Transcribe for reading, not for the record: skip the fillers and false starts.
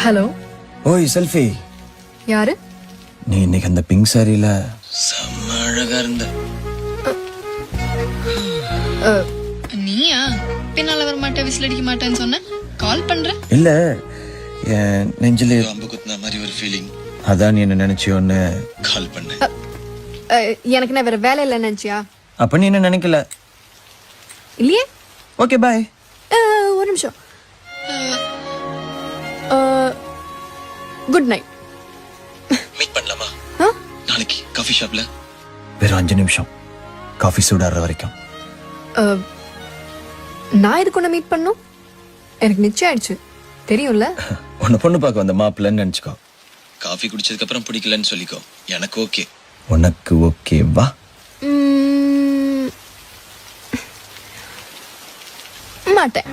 Hello. ஓய் selfie, யாரு? நீ இன்னைக்கு அந்த பிங்க் சாரியில செம்ம அழகா இருந்த. நீயா? பின்னால வர மாட்டேன், விசில் அடிக்க மாட்டேன்னு சொன்ன. கால் பண்ற? இல்ல, என் நெஞ்சில அம்பு குத்துன மாதிரி ஒரு ஃபீலிங். அதான் நீ என்ன நினைச்சியோன்னு கால் பண்ண. எனக்கு நான் வேற வேலை இல்லை நினைச்சியா? அப்ப நீ என்ன நினைக்கல? இல்லையே. Okay bye. ஒரு நிமிஷம். Good night. மீட் பண்ணலாமா நாளைக்கு காஃபி ஷாப்ல? வெறும் 5 நிமிஷம், காஃபி சூடாற வரைக்கும். நான் இதுக்கு ஒன்று மீட் பண்ணும்? எனக்கு நிச்சயம் ஆயிடுச்சு, தெரியும்ல. உன்னை பொண்ணு பார்க்க வந்த மாப்பிள்ளன்னு நினைச்சுக்கோ. காஃபி குடிச்சதுக்கு அப்புறம் பிடிக்கலன்னு சொல்லிக்கோ. எனக்கு ஓகே. உனக்கு ஓகேவா? மாட்டேன்.